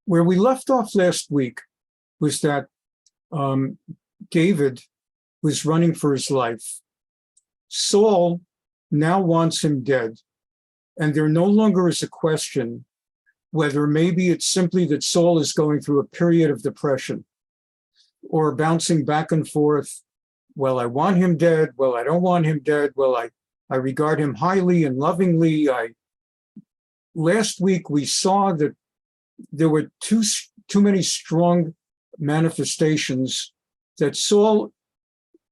Where we left off last week was that David was running for his life. Saul now wants him dead, and there no longer is a question whether maybe it's simply that Saul is going through a period of depression or bouncing back and forth. Well, I want him dead. Well, I don't want him dead. Well, I regard him highly and lovingly. Last week we saw that there were too many strong manifestations that Saul,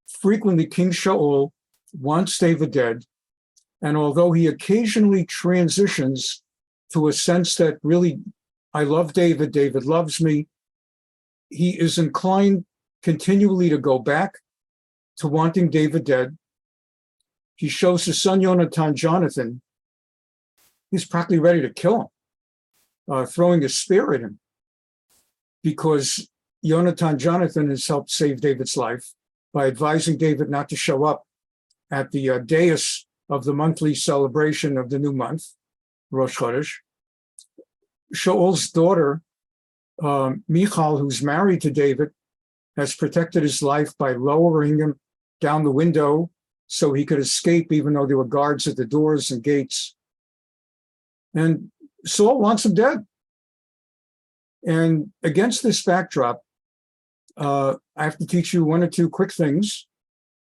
frequently King Shaul, wants David dead. And although he occasionally transitions to a sense that really, I love David, David loves me, he is inclined continually to go back to wanting David dead. He shows his son Yehonatan, Jonathan, he's practically ready to kill him, throwing a spear at him, because Yehonatan, Jonathan, has helped save David's life by advising David not to show up at the dais of the monthly celebration of the new month, Rosh Chodesh. Shaul's daughter, Michal, who's married to David, has protected his life by lowering him down the window so he could escape, even though there were guards at the doors and gates. And Saul wants him dead. And against this backdrop, I have to teach you one or two quick things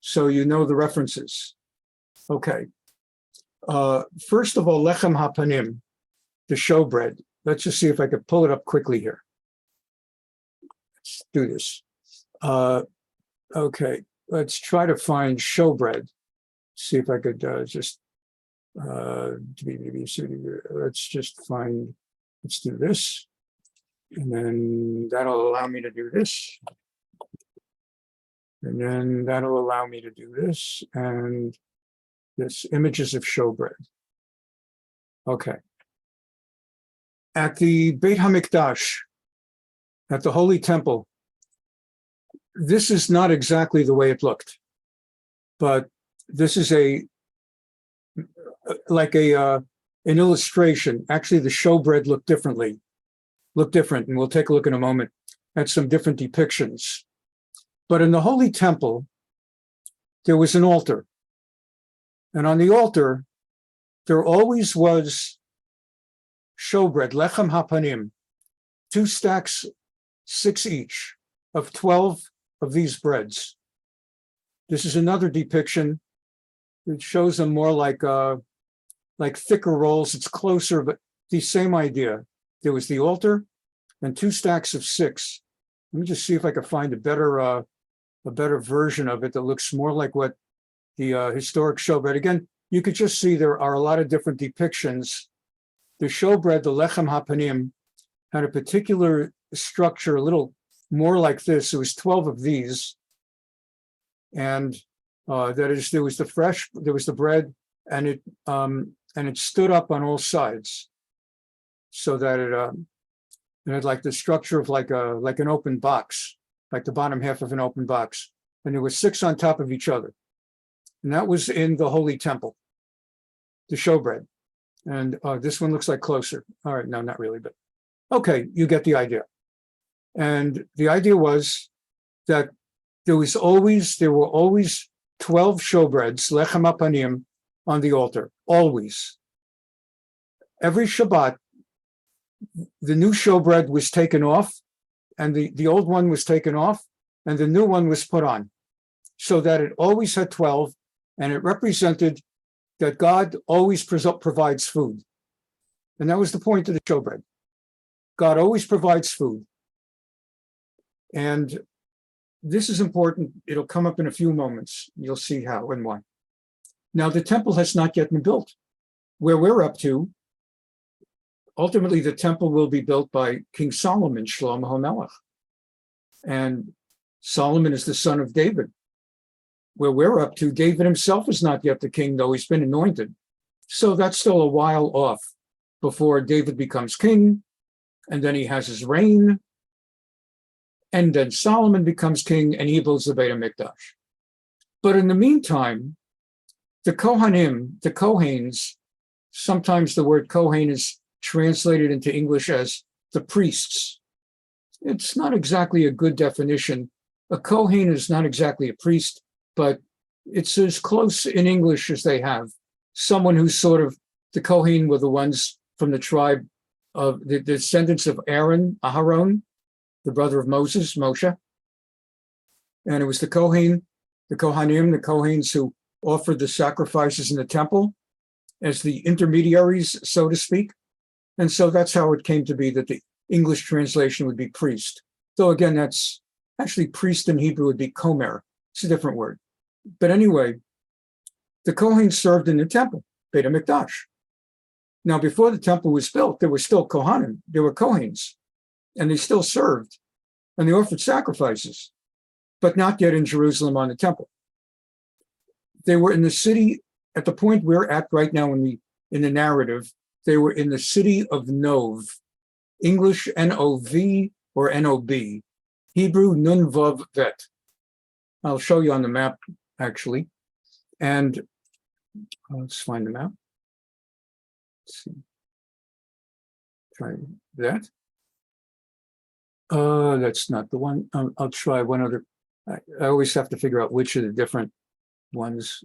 so you know the references. Okay. First of all, lechem hapanim, the showbread. Let's just see if I could pull it up quickly here. Let's do this. Okay, let's try to find showbread. See if I could let's just find, let's do this. And then that'll allow me to do this. And then that'll allow me to do this. And this, images of showbread. Okay. At the Beit HaMikdash, at the Holy Temple, this is not exactly the way it looked, but this is an illustration. Actually, the showbread looked different, and we'll take a look in a moment at some different depictions. But in the Holy Temple, there was an altar. And on the altar, there always was showbread, lechem hapanim, 2 stacks, 6 each, of 12 of these breads. This is another depiction. It shows them more like thicker rolls. It's closer, but the same idea. There was the altar and 2 stacks of 6. Let me just see if I can find a better version of it that looks more like what the historic showbread. Again, you could just see there are a lot of different depictions. The showbread, the lechem hapanim, had a particular structure, a little more like this. It was 12 of these, and that is, there was the bread, and it stood up on all sides, so that it had like the structure of like an open box, like the bottom half of an open box, and there were 6 on top of each other, and that was in the Holy Temple, the showbread. And this one looks like closer. All right, no, not really, but okay, you get the idea. And the idea was that there were always 12 showbreads, lechem hapanim, on the altar, always. Every Shabbat, the new showbread was taken off, and the old one was taken off, and the new one was put on, so that it always had 12, and it represented that God always provides food. And that was the point of the showbread. God always provides food. And this is important. It'll come up in a few moments. You'll see how and why. Now, the temple has not yet been built. Where we're up to, ultimately, the temple will be built by King Solomon, Shlomo HaMelech. And Solomon is the son of David. Where we're up to, David himself is not yet the king, though he's been anointed. So that's still a while off before David becomes king, and then he has his reign, and then Solomon becomes king, and he builds the Beit HaMikdash. But in the meantime, the Kohanim, the Kohens, sometimes the word Kohen is translated into English as the priests. It's not exactly a good definition. A Kohen is not exactly a priest, but it's as close in English as they have. Someone who's sort of, the Kohen were the ones from the tribe of the descendants of Aharon, the brother of Moses, Moshe. And it was the Kohanim, the Kohens who offered the sacrifices in the temple as the intermediaries, so to speak. And so that's how it came to be that the English translation would be priest. Though again, that's actually priest in Hebrew would be komer. It's a different word. But anyway, the Kohen served in the temple, Beit HaMikdash. Now, before the temple was built, there were still Kohanim, there were Kohens, and they still served, and they offered sacrifices, but not yet in Jerusalem on the temple. They were in the city, at the point we're at right now in the narrative, they were in the city of Nov, English N-O-V or N-O-B, Hebrew Nun Vav Vet. I'll show you on the map, actually. And let's find the map. Let's see. Try that. That's not the one. I'll try one other. I always have to figure out which of the different ones.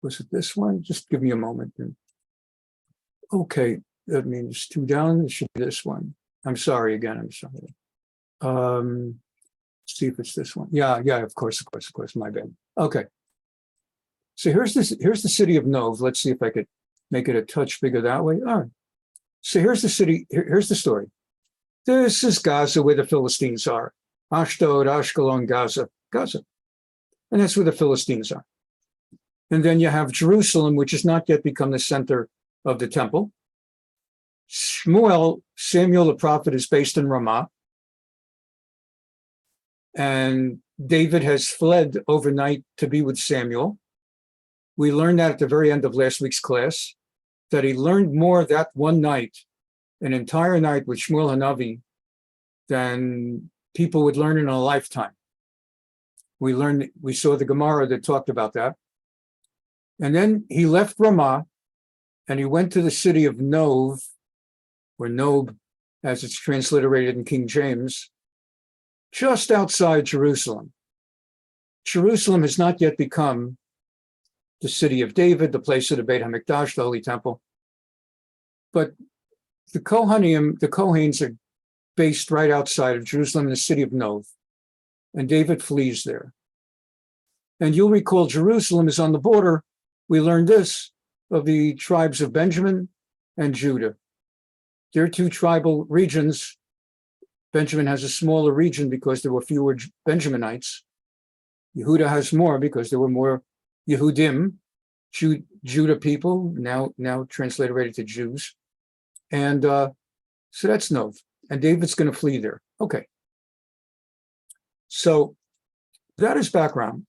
Was it this one? Just give me a moment. Okay, that means two down. It should be this one. I'm sorry again. I'm sorry. See if it's this one. Yeah, of course. My bad. Okay. So here's the city of Nov. Let's see if I could make it a touch bigger that way. All right. So here's the city. Here's the story. This is Gaza, where the Philistines are. Ashdod, Ashkelon, Gaza. And that's where the Philistines are. And then you have Jerusalem, which has not yet become the center of the temple. Samuel the prophet, is based in Ramah. And David has fled overnight to be with Samuel. We learned that at the very end of last week's class, that he learned more that one night, an entire night with Shmuel Hanavi, than people would learn in a lifetime. We saw the Gemara that talked about that. And then he left Ramah and he went to the city of Nov, or Nob, as it's transliterated in King James, just outside Jerusalem. Jerusalem has not yet become the city of David, the place of the Beit HaMikdash, the Holy Temple. But the Kohens are based right outside of Jerusalem in the city of Nov. And David flees there. And you'll recall Jerusalem is on the border. We learned this of the tribes of Benjamin and Judah. They're two tribal regions. Benjamin has a smaller region because there were fewer Benjaminites. Yehuda has more because there were more Yehudim, Judah people, now transliterated to Jews. And so that's Nov. And David's going to flee there. Okay. So that is background.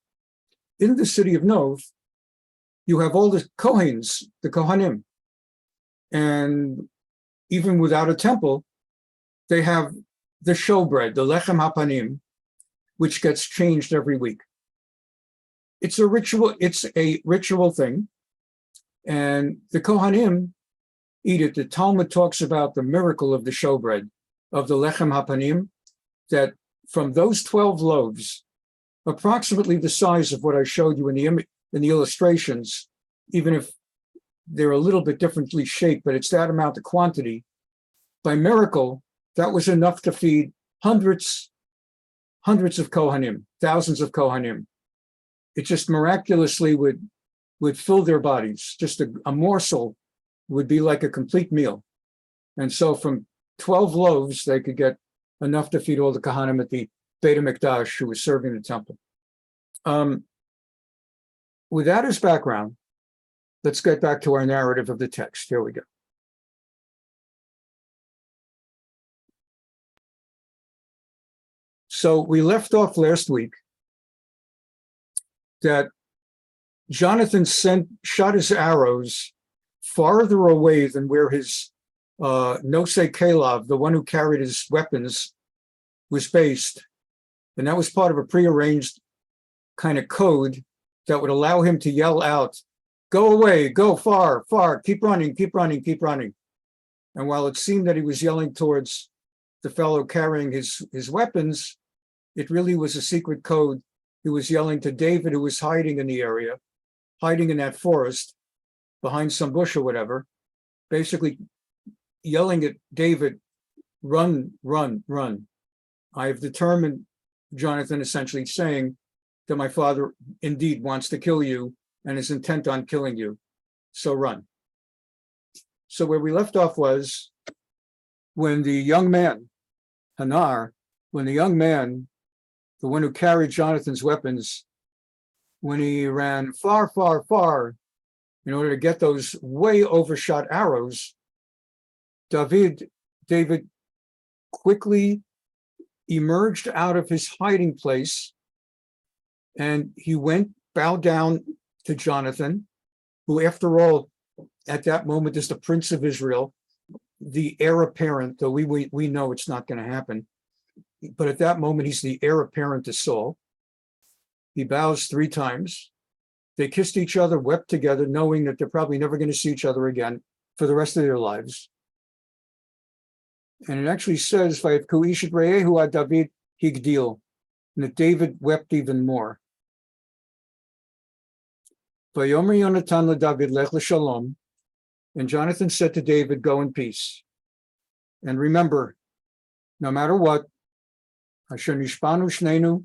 In the city of Nov, you have all the Kohens, the Kohanim. And even without a temple, they have the showbread, the lechem hapanim, which gets changed every week. It's a ritual thing. And the Kohanim eat it. The Talmud talks about the miracle of the showbread, of the lechem hapanim, that from those 12 loaves, approximately the size of what I showed you in the illustrations, even if they're a little bit differently shaped, but it's that amount of quantity. By miracle, that was enough to feed hundreds of Kohanim, thousands of Kohanim. It just miraculously would fill their bodies. Just a morsel would be like a complete meal. And so from 12 loaves, they could get enough to feed all the Kohanim at the Beit HaMikdash who was serving the temple. With that as background, let's get back to our narrative of the text. Here we go. So we left off last week that Jonathan shot his arrows farther away than where his Nosei Kalav, the one who carried his weapons, was based. And that was part of a prearranged kind of code that would allow him to yell out, "Go away, go far, far, keep running, keep running, keep running." And while it seemed that he was yelling towards the fellow carrying his weapons, it really was a secret code. He was yelling to David, who was hiding in the area, hiding in that forest behind some bush or whatever, basically yelling at David, run, run, run. I have determined, Jonathan essentially saying that my father indeed wants to kill you and is intent on killing you. So run. So where we left off was when the young man, Hanar, when the young man, the one who carried Jonathan's weapons, when he ran far, far, far in order to get those way overshot arrows, David quickly emerged out of his hiding place, and he bowed down to Jonathan, who, after all, at that moment is the Prince of Israel, the heir apparent, though we know it's not going to happen. But at that moment, he's the heir apparent to Saul. He bows 3 times. They kissed each other, wept together, knowing that they're probably never going to see each other again for the rest of their lives. And it actually says, David higdil, and that David wept even more. Vayomer Yehonatan leDavid lech l'shalom, and Jonathan said to David, go in peace. And remember, no matter what, Asher nishbanu shnenu,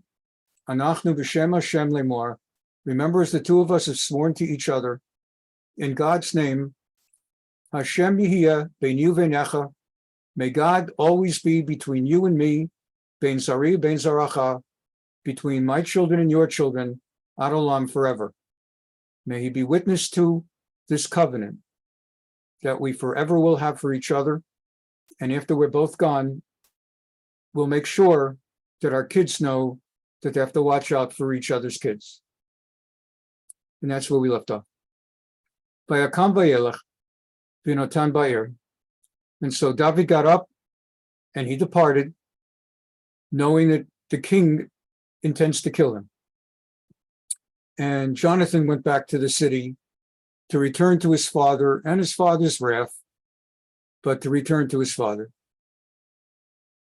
anachnu b'shem Hashem lemor. Remember, as the two of us have sworn to each other, in God's name, Hashem yihiyeh bein yu veinecha, may God always be between you and me, bein zari bein zaracha, between my children and your children, ad olam, forever. May he be witness to this covenant that we forever will have for each other. And after we're both gone, we'll make sure that our kids know that they have to watch out for each other's kids. And that's where we left off. Vayakam vayelech v'notan ba'ir. And so David got up and he departed, knowing that the king intends to kill him. And Jonathan went back to the city to return to his father and his father's wrath, but to return to his father.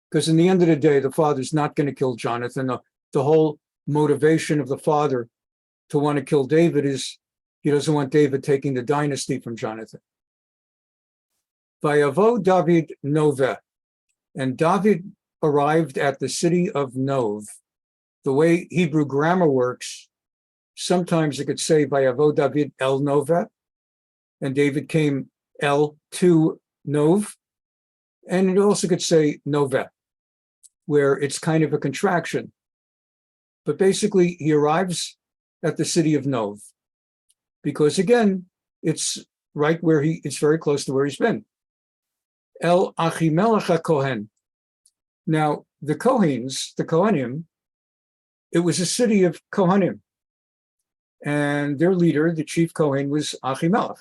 Because in the end of the day, the father's not going to kill Jonathan. The whole motivation of the father to want to kill David is he doesn't want David taking the dynasty from Jonathan. Vayavo David Noveh, and David arrived at the city of Nov. The way Hebrew grammar works, sometimes it could say Vayavo David El Noveh, and David came El to Nov, and it also could say Noveh, where it's kind of a contraction. But basically, he arrives at the city of Nov, because again, it's right where it's very close to where he's been. El Achimelech Kohen. Now, the Kohens, the Kohanim, it was a city of Kohanim, and their leader, the chief Kohen, was Achimelech.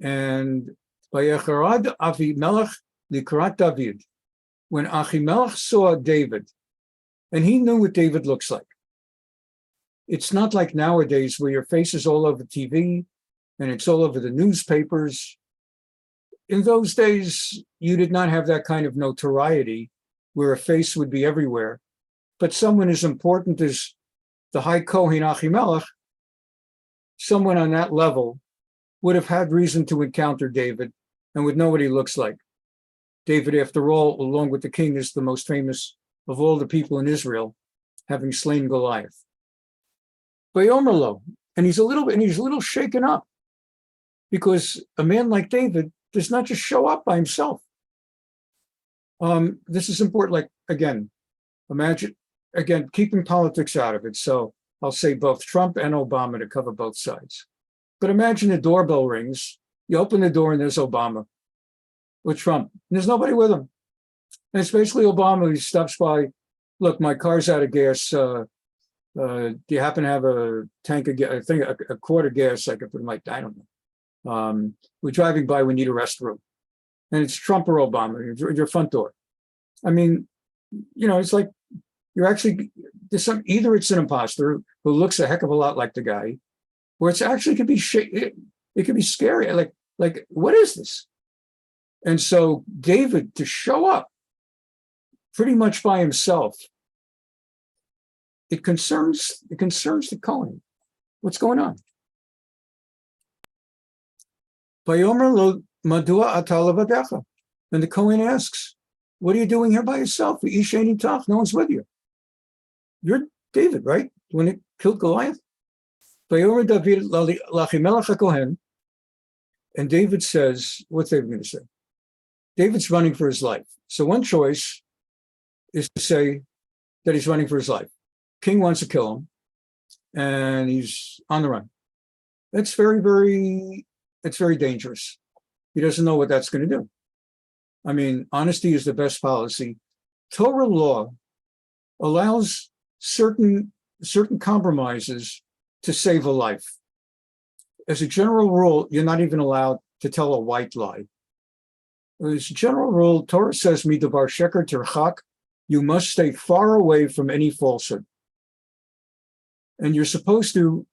And Vayecharad Avimelech likrat David. When Achimelech saw David, and he knew what David looks like. It's not like nowadays where your face is all over TV and it's all over the newspapers. In those days, you did not have that kind of notoriety where a face would be everywhere. But someone as important as the high Kohen Achimelech, someone on that level would have had reason to encounter David and would know what he looks like. David, after all, along with the king, is the most famous of all the people in Israel, having slain Goliath. Vayomerlo, and he's a little shaken up, because a man like David does not just show up by himself. This is important. Like, again, keeping politics out of it. So I'll say both Trump and Obama to cover both sides. But imagine the doorbell rings, you open the door and there's Obama with Trump. And there's nobody with him. And it's basically Obama who stops by, look, my car's out of gas. Do you happen to have a tank of gas? I think a quart of gas I could put in my, I don't know. We're driving by, we need a restroom. And it's Trump or Obama, your front door. I mean, it's like you're actually, either it's an imposter who looks a heck of a lot like the guy, or it's actually could be, it could be scary. Like, what is this? And so David, to show up pretty much by himself. It concerns the Kohen. What's going on? Vayomer lo madua ata levadecha. And the Kohen asks, what are you doing here by yourself? No one's with you. You're David, right? When it killed Goliath? Vayomer David lachimelech haKohen. And David says, what's David going to say? David's running for his life. So one choice is to say that he's running for his life. King wants to kill him, and he's on the run. That's very dangerous. He doesn't know what that's going to do. I mean, honesty is the best policy. Torah law allows certain compromises to save a life. As a general rule, you're not even allowed to tell a white lie. As a general rule, Torah says, "Midavar sheker tirchak," you must stay far away from any falsehood. And you're supposed to,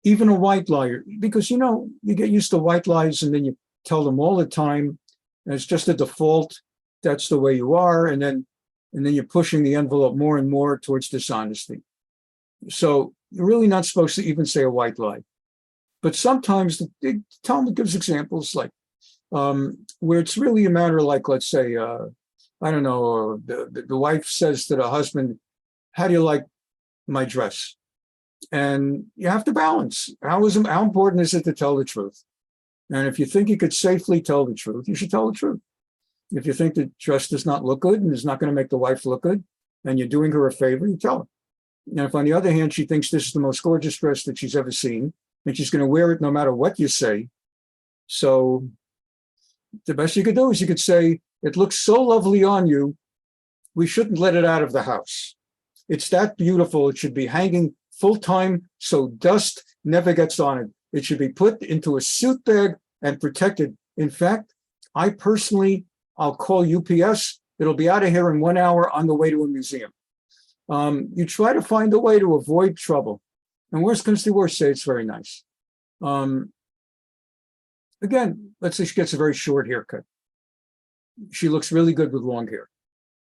even a white liar, because you get used to white lies and then you tell them all the time, and it's just a default. That's the way you are, and then you're pushing the envelope more and more towards dishonesty. So you're really not supposed to even say a white lie. But sometimes the Talmud gives examples like where it's really a matter like, let's say, I don't know, the wife says to the husband, how do you like my dress? And you have to balance. How important is it to tell the truth? And if you think you could safely tell the truth, you should tell the truth. If you think the dress does not look good and is not going to make the wife look good, and you're doing her a favor, you tell her. And if on the other hand, she thinks this is the most gorgeous dress that she's ever seen, and she's going to wear it no matter what you say, so the best you could do is you could say, it looks so lovely on you, we shouldn't let it out of the house. It's that beautiful. It should be hanging full time so dust never gets on it. It should be put into a suit bag and protected. In fact, I'll call UPS. It'll be out of here in 1 hour on the way to a museum. You try to find a way to avoid trouble. And worst comes to worst, say it's very nice. Again, let's say she gets a very short haircut. She looks really good with long hair.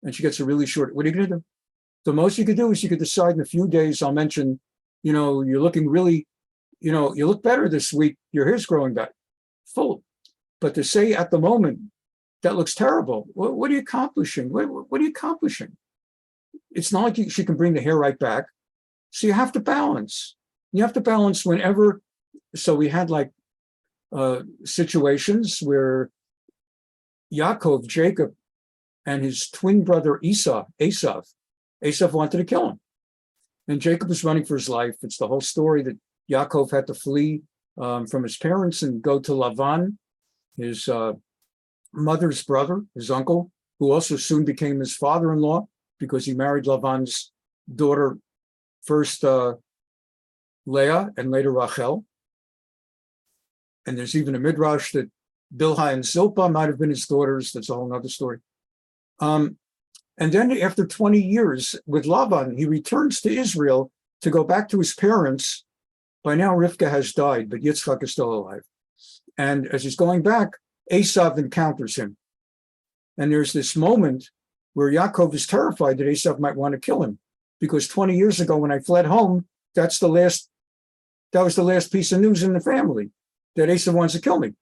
And she gets a really short, what are you going to do? The most you could do is you could decide in a few days, I'll mention, you're looking really, you look better this week. Your hair's growing back full. But to say at the moment, that looks terrible. What are you accomplishing? What are you accomplishing? It's not like she can bring the hair right back. So you have to balance. You have to balance whenever. So we had like situations where Jacob, and his twin brother Esav wanted to kill him. And Jacob was running for his life. It's the whole story that Yaakov had to flee from his parents and go to Lavan, his mother's brother, his uncle, who also soon became his father-in-law because he married Lavan's daughter, first Leah and later Rachel. And there's even a midrash that Bilhah and Zilpah might have been his daughters. That's a whole other story. And then after 20 years with Laban, he returns to Israel to go back to his parents. By now, Rivka has died, but Yitzchak is still alive. And as he's going back, Esav encounters him. And there's this moment where Yaakov is terrified that Esav might want to kill him, because 20 years ago when I fled home, that was the last piece of news in the family, that Esav wants to kill me.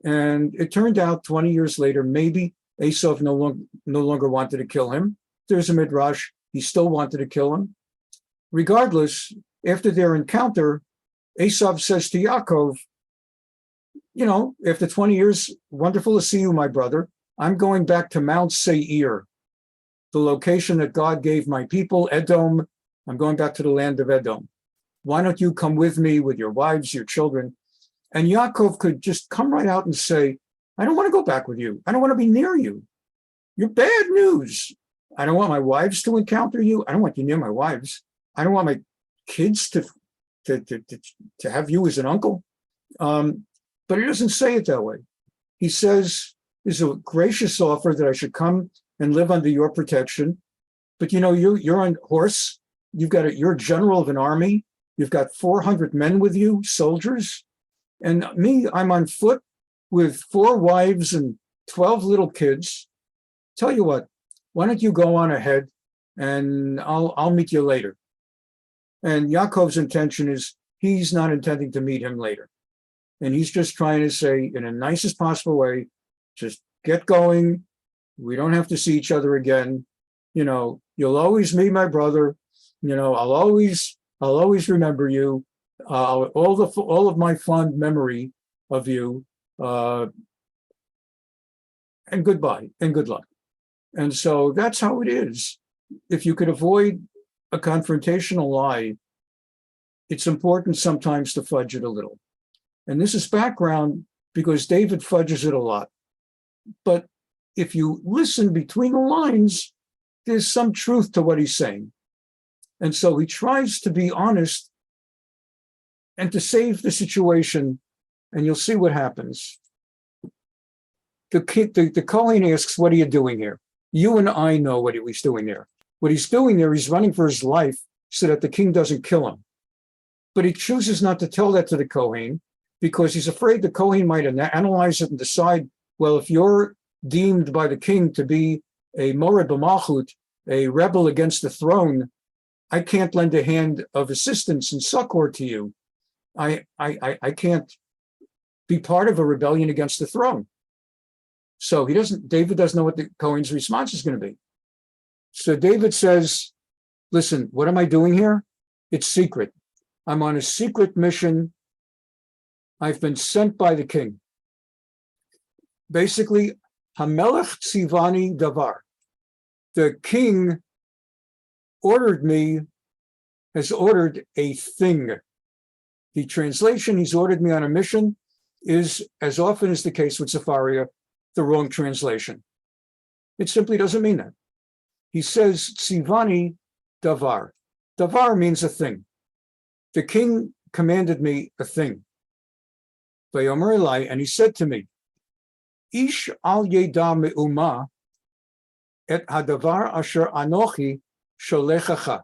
And it turned out 20 years later, maybe Esav no longer wanted to kill him. There's a midrash, he still wanted to kill him. Regardless, after their encounter, Esav says to Yaakov, after 20 years, wonderful to see you, my brother. I'm going back to Mount Seir, the location that God gave my people, Edom. I'm going back to the land of Edom. Why don't you come with me with your wives, your children? And Yaakov could just come right out and say, I don't want to go back with you. I don't want to be near you. You're bad news. I don't want my wives to encounter you. I don't want you near my wives. I don't want my kids to have you as an uncle. But he doesn't say it that way. He says, it's a gracious offer that I should come and live under your protection. But you're on horse. You're a general of an army. You've got 400 men with you, soldiers. And me, I'm on foot with 4 wives and 12 little kids. Tell you what, why don't you go on ahead and I'll meet you later. And Yaakov's intention is he's not intending to meet him later. And he's just trying to say in the nicest possible way, just get going. We don't have to see each other again. You'll always be my brother. I'll always remember you. All of my fond memory of you. And goodbye and good luck. And so that's how it is. If you could avoid a confrontational lie, it's important sometimes to fudge it a little. And this is background because David fudges it a lot. But if you listen between the lines, there's some truth to what he's saying. And so he tries to be honest and to save the situation, and you'll see what happens. The Kohen asks, what are you doing here? You and I know what he's doing there. What he's doing there, he's running for his life so that the king doesn't kill him. But he chooses not to tell that to the Kohen because he's afraid the Kohen might analyze it and decide, well, if you're deemed by the king to be a mored b'malchut, a rebel against the throne, I can't lend a hand of assistance and succor to you. I can't be part of a rebellion against the throne. So David doesn't know what the Kohen's response is going to be. So David says, listen, what am I doing here? It's secret. I'm on a secret mission. I've been sent by the king. Basically, Hamelech tzivani davar. The king has ordered a thing. The translation, he's ordered me on a mission, is, as often is the case with Sepharia, the wrong translation. It simply doesn't mean that. He says, tzivani davar. Davar means a thing. The king commanded me a thing. Vayomer elai, and he said to me, Ish al yeda me'uma et hadavar asher anochi sholechacha.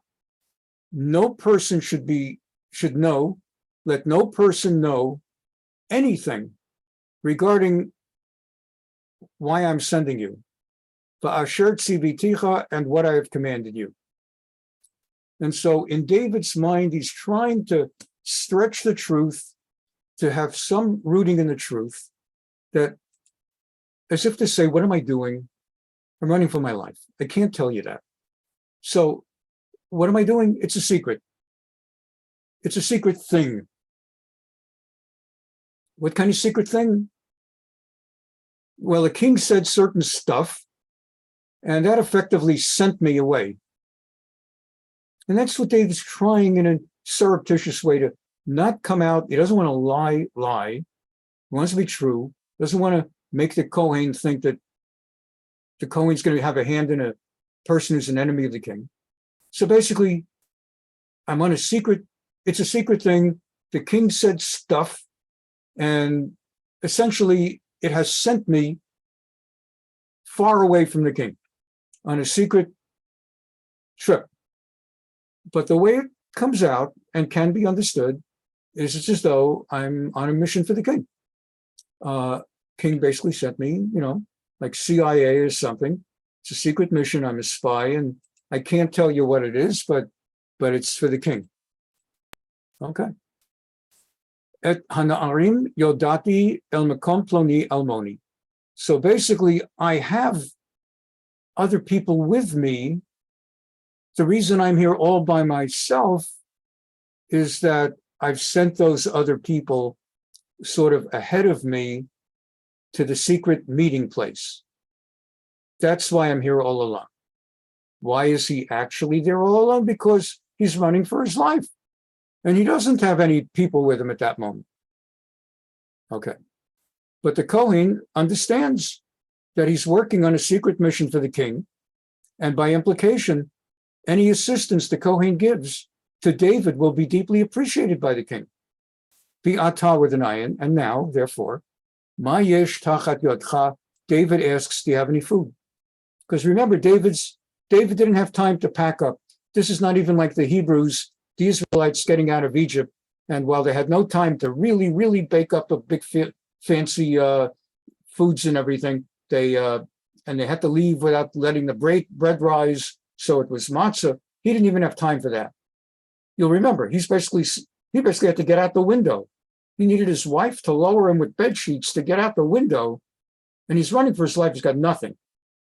No person should know, let no person know anything regarding why I'm sending you. Va'asher tziviticha, and what I have commanded you. And so in David's mind, he's trying to stretch the truth, to have some rooting in the truth, that as if to say, what am I doing? I'm running for my life. I can't tell you that. So what am I doing? It's a secret. It's a secret thing. What kind of secret thing? Well, the king said certain stuff, and that effectively sent me away. And that's what David's trying in a surreptitious way to not come out. He doesn't want to lie. He wants to be true. Doesn't want to make the Kohen think that the Kohen's going to have a hand in a person who's an enemy of the king. So basically, I'm on a secret. It's a secret thing. The king said stuff, and essentially it has sent me far away from the king on a secret trip. But the way it comes out and can be understood is it's as though I'm on a mission for the king. King basically sent me, like CIA or something. It's a secret mission. I'm a spy, and I can't tell you what it is, but it's for the king. Okay. Et hana'arim yodati el makom ploni almoni. So basically, I have other people with me. The reason I'm here all by myself is that I've sent those other people sort of ahead of me to the secret meeting place. That's why I'm here all alone. Why is he actually there all alone? Because he's running for his life. And he doesn't have any people with him at that moment. Okay. But the Kohen understands that he's working on a secret mission for the king. And by implication, any assistance the Kohen gives to David will be deeply appreciated by the king. Bi'ata with an ayin, and now, therefore, ma yesh tachat yodcha, David asks, do you have any food? Because remember, David didn't have time to pack up. This is not even like the Hebrews, the Israelites getting out of Egypt. And while they had no time to really, really bake up a big fancy foods and everything, they and they had to leave without letting the bread rise, so it was matzah. He didn't even have time for that. You'll remember, he basically had to get out the window. He needed his wife to lower him with bed sheets to get out the window, and he's running for his life. He's got nothing.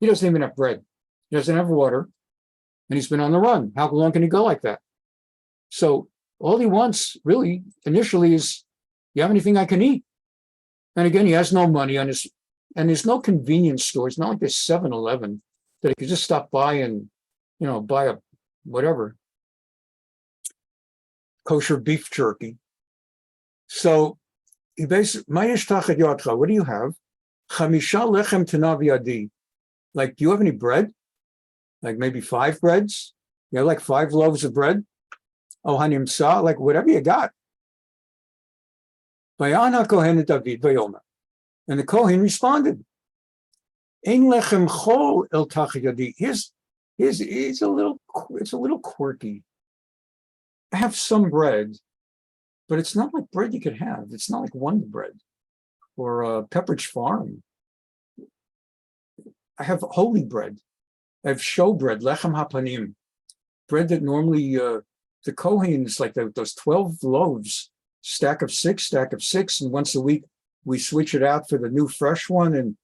He doesn't even have bread. He doesn't have water, and he's been on the run. How long can he go like that? So all he wants, really, initially is, you have anything I can eat? And again, he has no money on his, and there's no convenience store. It's not like there's 7-Eleven that he could just stop by and, buy a whatever, kosher beef jerky. So he basically, what do you have? Chamisha lechem tenav yadi. Like, do you have any bread? Like maybe 5 breads? You have like 5 loaves of bread? Oh, hanimsa, like whatever you got. Vayana Kohen David vayomer. And the Kohen responded, Ein lechem chol el tach yadi. It's a little quirky. I have some bread, but it's not like bread you could have. It's not like Wonder Bread or Pepperidge Farm. I have holy bread. I have show bread, lechem hapanim, bread that normally the Kohens, like those 12 loaves, stack of 6, and once a week we switch it out for the new fresh one, and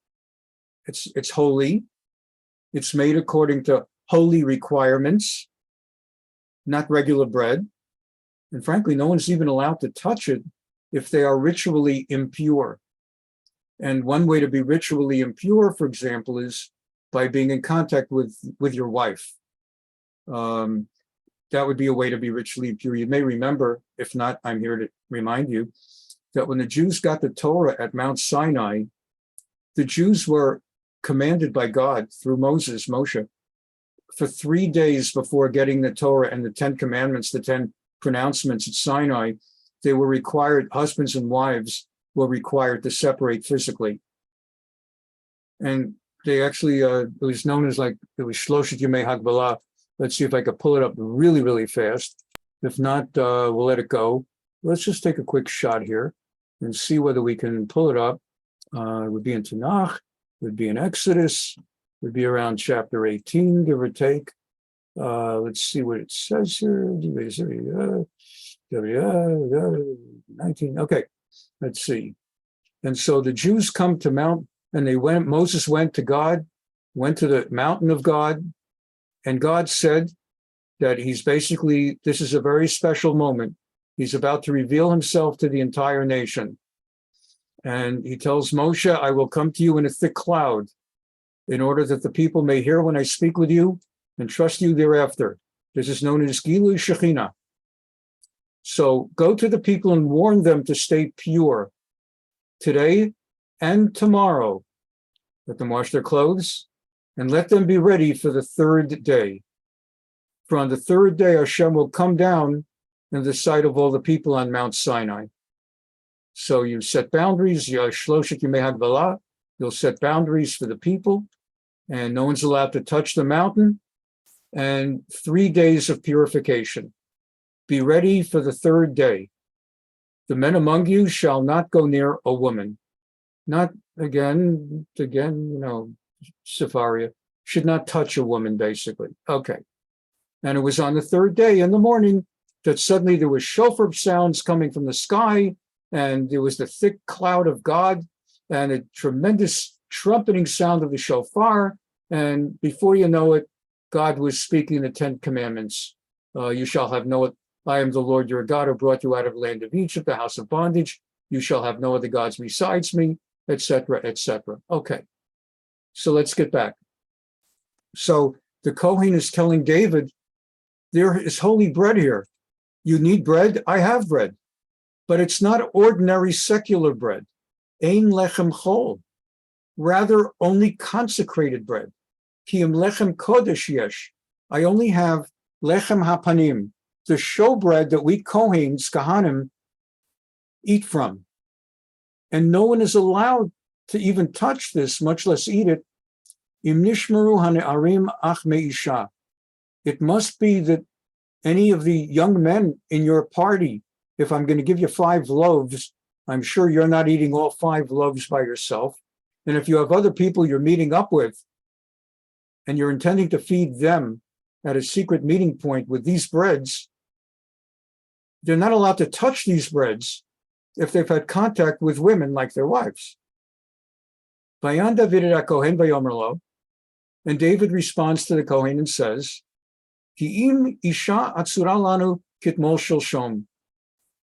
it's holy. It's made according to holy requirements, not regular bread. And frankly, no one's even allowed to touch it if they are ritually impure. And one way to be ritually impure, for example, is by being in contact with your wife. That would be a way to be ritually impure. You may remember, if not, I'm here to remind you, that when the Jews got the Torah at Mount Sinai, the Jews were commanded by God through Moshe, for 3 days before getting the Torah and the 10 commandments, the 10 pronouncements at Sinai, they were required, husbands and wives were required to separate physically. And they actually, it was known as it was Shloshet Yemei Hagbalah. Let's see if I could pull it up really, really fast. If not, we'll let it go. Let's just take a quick shot here and see whether we can pull it up. It would be in Tanakh, it would be in Exodus, it would be around chapter 18, give or take. Let's see what it says here. 19. Okay, let's see. And so the Jews come to Mount, and Moses went to God, went to the mountain of God, and God said that this is a very special moment. He's about to reveal himself to the entire nation. And he tells Moshe, I will come to you in a thick cloud in order that the people may hear when I speak with you and trust you thereafter. This is known as Gilu Shekhinah. So go to the people and warn them to stay pure today and tomorrow. Let them wash their clothes and let them be ready for the 3rd day. For on the 3rd day, Hashem will come down in the sight of all the people on Mount Sinai. So you set boundaries, Shloshet Yemei Hagbalah, you'll set boundaries for the people, and no one's allowed to touch the mountain, and 3 days of purification. Be ready for the 3rd day. The men among you shall not go near a woman. Not again, Sepharia, should not touch a woman, basically. Okay. And it was on the 3rd day in the morning that suddenly there was shofar sounds coming from the sky, and there was the thick cloud of God and a tremendous trumpeting sound of the shofar. And before you know it, God was speaking the 10 commandments. You shall have no, I am the Lord your God who brought you out of the land of Egypt, the house of bondage. You shall have no other gods besides me, etc., etc. Okay, so let's get back. So the Kohen is telling David, there is holy bread here. You need bread? I have bread. But it's not ordinary secular bread. Ein lechem chol. Rather, only consecrated bread. Ki im lechem kodesh yesh. I only have lechem hapanim, the showbread that we Kohens, Kohanim, eat from. And no one is allowed to even touch this, much less eat it. Im nishmeru hane'arim ach me'isha. It must be that any of the young men in your party, if I'm going to give you 5 loaves, I'm sure you're not eating all 5 loaves by yourself. And if you have other people you're meeting up with, and you're intending to feed them at a secret meeting point with these breads, they're not allowed to touch these breads if they've had contact with women like their wives. Vayan David et Kohen vayomer lo, and David responds to the Kohen and says, Ki im isha atzura lanu kitmol shalshom.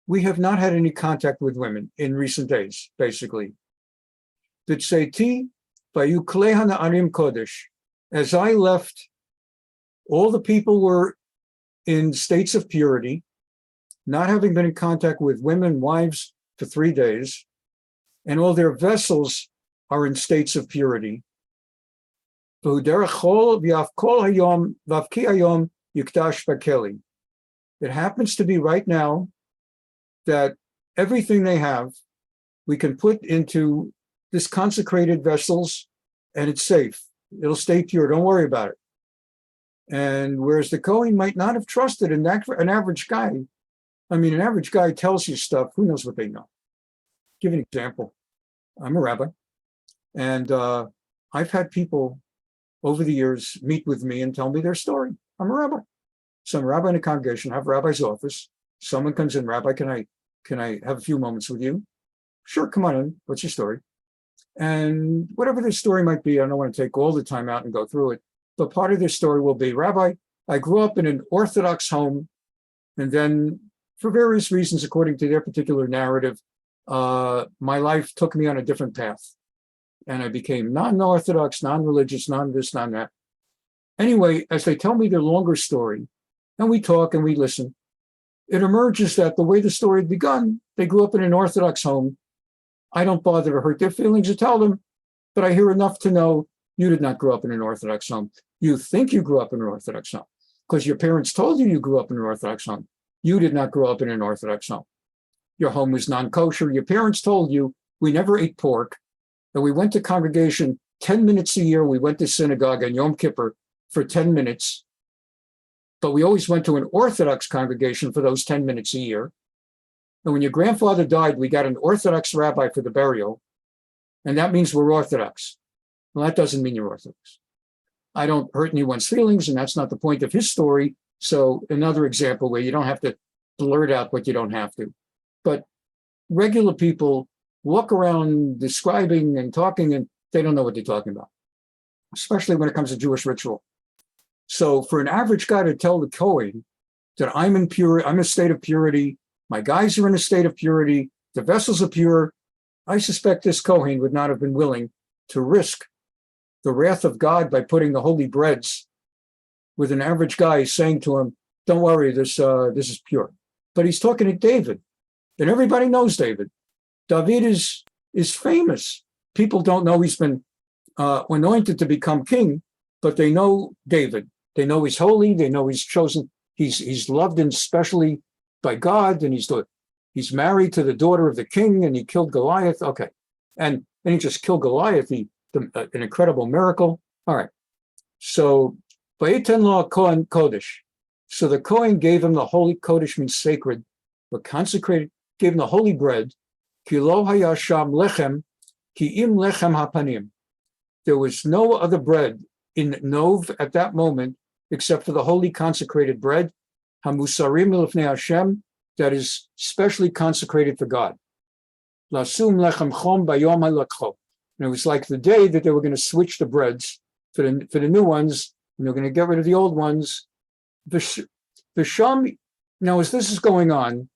We have not had any contact with women in recent days, basically. B'tseiti vayu kleha na'arim kodesh. As I left, all the people were in states of purity, not having been in contact with women, wives for 3 days, and all their vessels are in states of purity. It happens to be right now that everything they have, we can put into this consecrated vessels, and it's safe. It'll stay pure. Don't worry about it. And whereas the Kohen might not have trusted an average guy, an average guy tells you stuff, who knows what they know. Give an example. I'm a rabbi, and I've had people over the years meet with me and tell me their story. I'm a rabbi. So I'm a rabbi in a congregation, I have a rabbi's office. Someone comes in, Rabbi, can I have a few moments with you? Sure, come on in. What's your story? And whatever their story might be, I don't want to take all the time out and go through it, but part of their story will be, Rabbi, I grew up in an Orthodox home, and then for various reasons, according to their particular narrative, my life took me on a different path. And I became non-Orthodox, non-religious, non-this, non-that. Anyway, as they tell me their longer story, and we talk and we listen, it emerges that the way the story had begun, they grew up in an Orthodox home. I don't bother to hurt their feelings or tell them, but I hear enough to know you did not grow up in an Orthodox home. You think you grew up in an Orthodox home because your parents told you grew up in an Orthodox home. You did not grow up in an Orthodox home. Your home was non-kosher. Your parents told you we never ate pork, and we went to congregation 10 minutes a year. We went to synagogue on Yom Kippur for 10 minutes, but we always went to an Orthodox congregation for those 10 minutes a year. And when your grandfather died, we got an Orthodox rabbi for the burial, and that means we're Orthodox. Well, that doesn't mean you're Orthodox. I don't hurt anyone's feelings, and that's not the point of his story. So another example where you don't have to blurt out what you don't have to. But regular people walk around describing and talking, and they don't know what they're talking about, especially when it comes to Jewish ritual. So for an average guy to tell the Kohen that I'm in a state of purity, my guys are in a state of purity, the vessels are pure, I suspect this Kohen would not have been willing to risk the wrath of God by putting the holy breads with an average guy saying to him, don't worry, this is pure. But he's talking to David, and everybody knows David. David is famous. People don't know he's been anointed to become king, but they know David. They know he's holy. They know he's chosen. He's loved and especially by God, and he's married to the daughter of the king, and he killed Goliath. Okay, and he just killed Goliath. An incredible miracle. All right. So, Vayeten lo Kohen Kodesh. So the Kohen gave him the holy Kodesh, means sacred, but consecrated. Gave him the holy bread. Ki lo haya sham lechem, ki im lechem hapanim. There was no other bread in Nov at that moment except for the holy consecrated bread, hamusarim lifnei Hashem, that is specially consecrated for God. Lasum lechem chom bayom halakcho. And it was like the day that they were going to switch the breads for the new ones, and they're going to get rid of the old ones. The Sham, now as this is going on,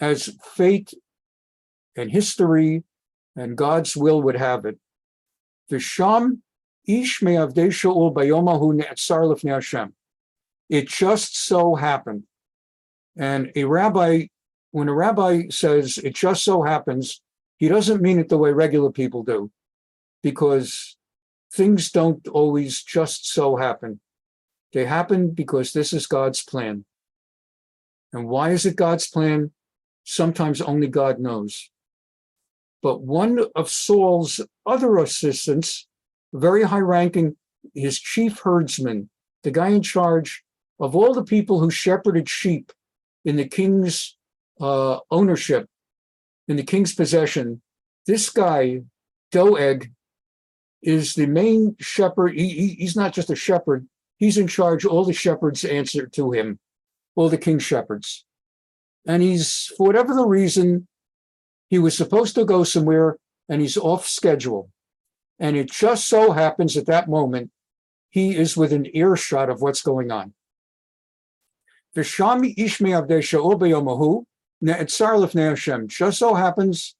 as fate and history and God's will would have it, the Sham ish me'avdei Shaul bayomahu ne'atzar lifnei Hashem. It just so happened. And when a rabbi says it just so happens, he doesn't mean it the way regular people do, because things don't always just so happen. They happen because this is God's plan. And why is it God's plan? Sometimes only God knows. But one of Saul's other assistants, very high-ranking, his chief herdsman, the guy in charge of all the people who shepherded sheep in the king's ownership, in the king's possession, this guy, Doeg, is the main shepherd. He's not just a shepherd. He's in charge. All the shepherds answer to him, all the king's shepherds. And he's, for whatever the reason, he was supposed to go somewhere and he's off schedule. And it just so happens at that moment, he is within earshot of what's going on. Just so happens,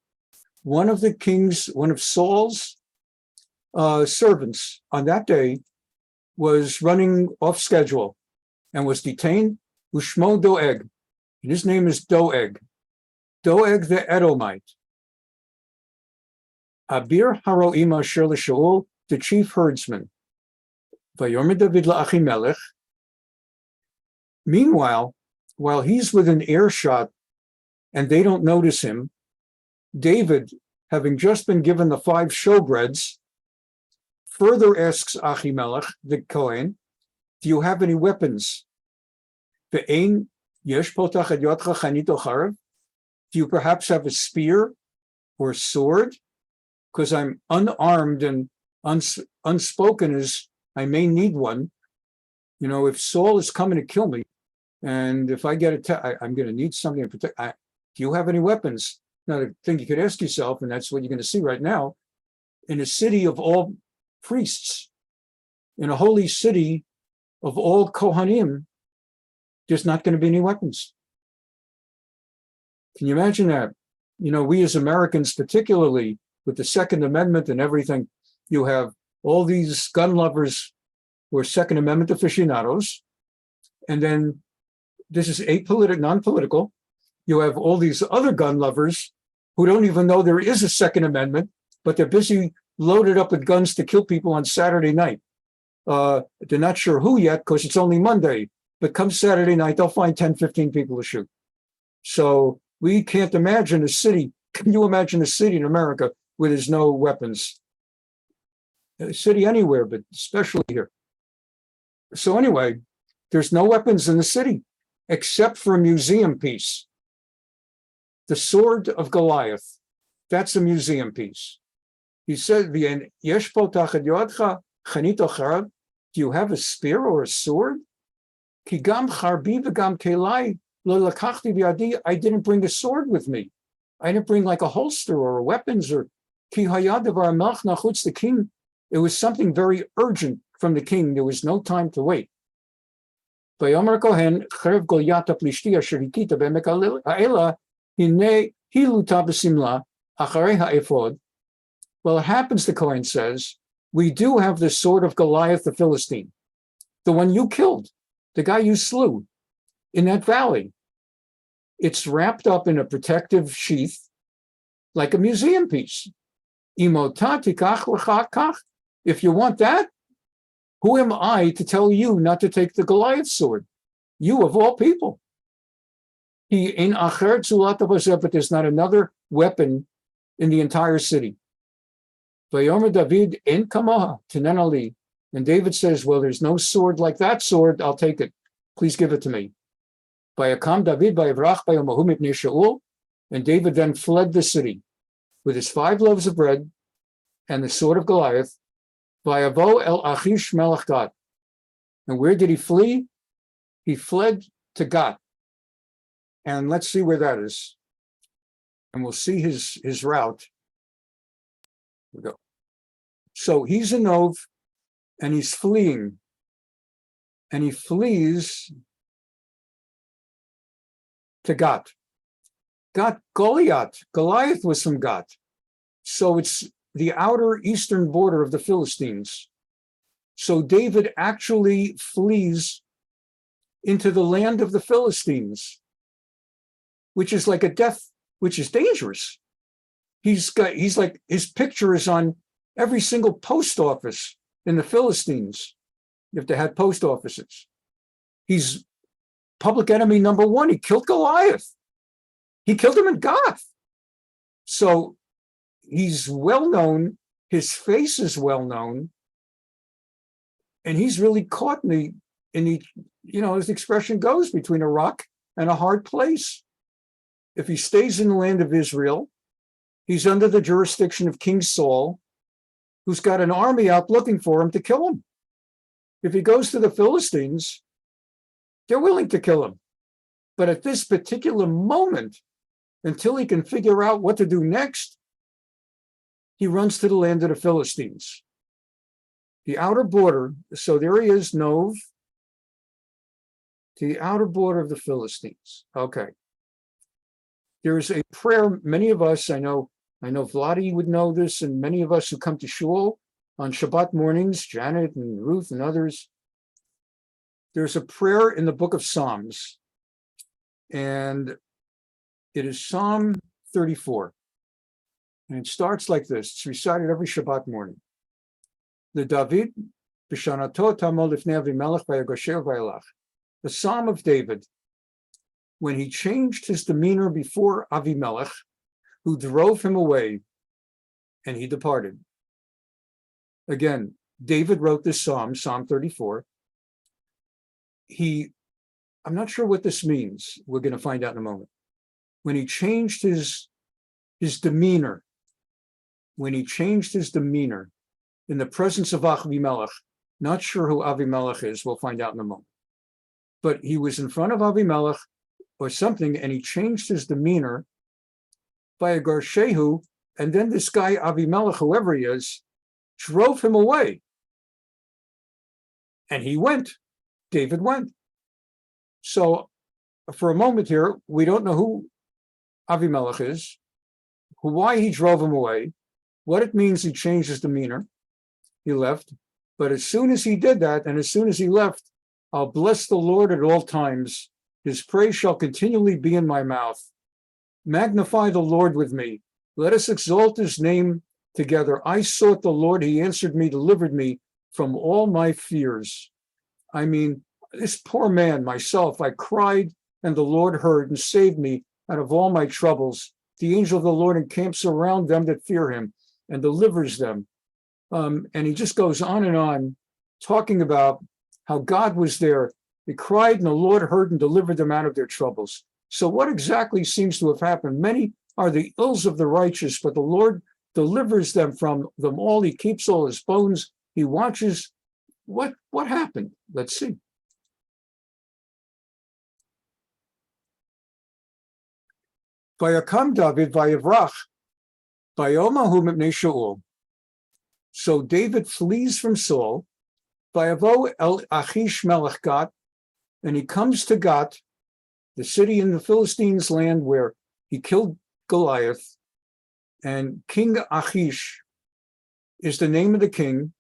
one of Saul's servants on that day was running off schedule and was detained. Ushmo Doeg, and his name is Doeg. Doeg the Edomite. Abir Haroima Asher Shaul, the chief herdsman. Vayomer David la'Achimelech. Meanwhile, while he's within earshot and they don't notice him, David, having just been given the 5 showbreads, further asks Achimelech, the Kohen, do you have any weapons? Do you perhaps have a spear or sword? Because I'm unarmed and unspoken as I may need one. You know, if Saul is coming to kill me, and if I get attacked, I'm going to need something to protect. Do you have any weapons? Now, the thing you could ask yourself, and that's what you're going to see right now, in a city of all priests, in a holy city of all Kohanim, there's not going to be any weapons. Can you imagine that? You know, we as Americans, particularly with the Second Amendment and everything, you have all these gun lovers who are Second Amendment aficionados, and then this is non-political. You have all these other gun lovers who don't even know there is a Second Amendment, but they're busy loaded up with guns to kill people on Saturday night. They're not sure who yet because it's only Monday, but come Saturday night, they'll find 10, 15 people to shoot. So we can't imagine a city. Can you imagine a city in America where there's no weapons? A city anywhere, but especially here. So anyway, there's no weapons in the city except for a museum piece. The sword of Goliath. That's a museum piece. He said, do you have a spear or a sword? I didn't bring a sword with me. I didn't bring like a holster or weapons or the king. It was something very urgent from the king. There was no time to wait. Well, it happens, the Kohen says, we do have the sword of Goliath the Philistine, the one you killed, the guy you slew in that valley. It's wrapped up in a protective sheath like a museum piece. If you want that, who am I to tell you not to take the Goliath sword? You of all people. But there's not another weapon in the entire city. David in Kamaha Tinenali. And David says, well, there's no sword like that sword. I'll take it. Please give it to me. And David then fled the city with his 5 loaves of bread and the sword of Goliath. El Achish melech Gat. And where did he flee? He fled to Gat. And let's see where that is. And we'll see his route. Here we go. So he's in Nov, and he's fleeing. And he flees to Gat. Golyat. Goliath was from Gat. So it's the outer eastern border of the Philistines. So David actually flees into the land of the Philistines, which is like a death, which is dangerous. He's like, his picture is on every single post office in the Philistines, if they had post offices. He's public enemy number 1. He killed Goliath. He killed him in Gath. So he's well known. His face is well known. And he's really caught in the, as the expression goes, between a rock and a hard place. If he stays in the land of Israel, he's under the jurisdiction of King Saul, who's got an army out looking for him to kill him. If he goes to the Philistines, they're willing to kill him. But at this particular moment, until he can figure out what to do next, he runs to the land of the Philistines. The outer border, so there he is, Nov, to the outer border of the Philistines. Okay. There's a prayer, many of us, I know Vladi would know this, and many of us who come to Shul on Shabbat mornings, Janet and Ruth and others, there's a prayer in the book of Psalms, and it is Psalm 34. And it starts like this. It's recited every Shabbat morning. The David, B'shanato tamol lifnei Avimelech v'yagosher v'yalach. The Psalm of David, when he changed his demeanor before Avimelech, who drove him away, and he departed. Again, David wrote this psalm, Psalm 34. I'm not sure what this means. We're going to find out in a moment. When he changed his demeanor, in the presence of Avimelech, not sure who Avimelech is, we'll find out in a moment. But he was in front of Avimelech or something, and he changed his demeanor by a Garshehu, and then this guy Avimelech, whoever he is, drove him away. And he went. David went. So for a moment here, we don't know who Avimelech is, why he drove him away, what it means he changed his demeanor. He left. But as soon as he did that, and as soon as he left, I'll bless the Lord at all times. His praise shall continually be in my mouth. Magnify the Lord with me. Let us exalt his name together. I sought the Lord. He answered me, delivered me from all my fears. I mean, this poor man, myself, I cried, and the Lord heard and saved me out of all my troubles. The angel of the Lord encamps around them that fear him and delivers them. And he just goes on, talking about how God was there. They cried, and the Lord heard and delivered them out of their troubles. So what exactly seems to have happened? Many are the ills of the righteous, but the Lord delivers them from them all. He keeps all his bones. He watches. What happened? Let's see. Vayakam David vayavrach vayomahu mipnei Shaul. So David flees from Saul. Vayavo el Achish melech Gat, and he comes to Gat, the city in the Philistines' land where he killed Goliath. And King Achish is the name of the king.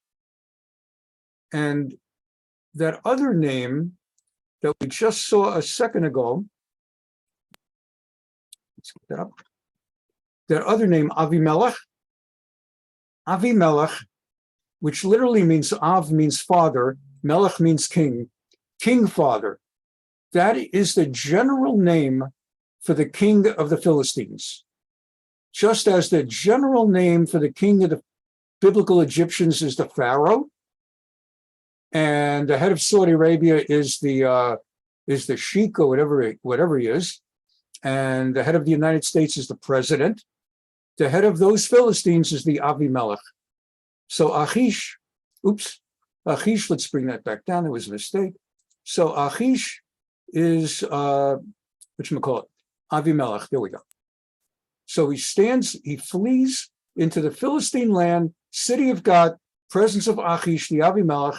And that other name that we just saw a second ago, let's get that up. That other name, Avimelech, which literally means Av means father, Melech means king, king father. That is the general name for the king of the Philistines. Just as the general name for the king of the biblical Egyptians is the Pharaoh, and the head of Saudi Arabia is the sheikh or whatever he is, and the head of the United States is the president. The head of those Philistines is the Avimelech. So Achish, let's bring that back down. There was a mistake. So Achish is Avimelech. There we go. So he flees into the Philistine land, city of God, presence of Achish, the Avimelech,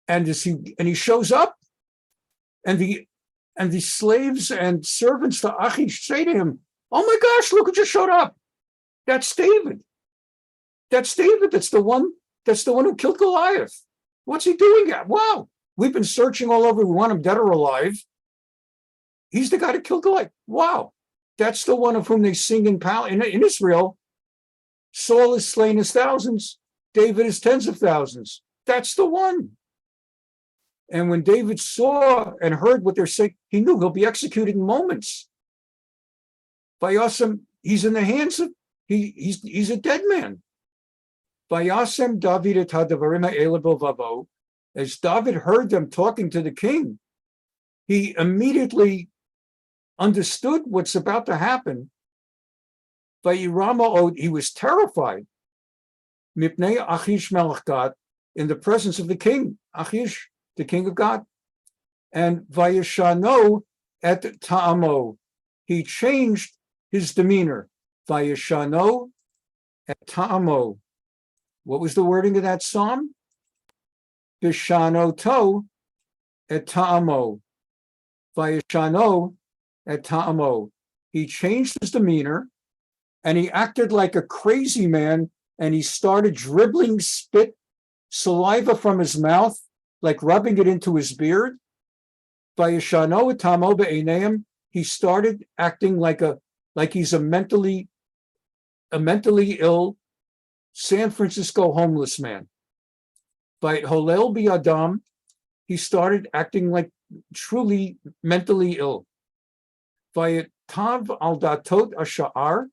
and he shows up, and the slaves and servants to Achish say to him, "Oh my gosh, look who just showed up! That's David. That's David. That's the one who killed Goliath. What's he doing? Wow, we've been searching all over. We want him dead or alive. He's the guy that killed Goliath. Wow, that's the one of whom they sing in Israel. Saul is slain his thousands. David is tens of thousands. That's the one." And when David saw and heard what they're saying, he knew he'll be executed in moments. Vayasem, he's in the hands of, he's a dead man. Vayasem David et hadavarim ha'ele b'lvavo. As David heard them talking to the king, he immediately understood what's about to happen. Vayirama, he was terrified. Mipnei Achish melech God, in the presence of the king, Achish, the king of God. And Vayeshano et ta'amo, he changed his demeanor. Vayeshano et ta'amo. What was the wording of that psalm? Bishano to et ta'amo. Vayeshano et ta'amo. He changed his demeanor, and he acted like a crazy man, and he started dribbling spit, saliva from his mouth, like rubbing it into his beard. Vayeshano et ta'amo be'eneim. He started acting like he's a mentally ill San Francisco homeless man. By Holel Biadam, he started acting like truly mentally ill. By Tav al Datot Asha'ar,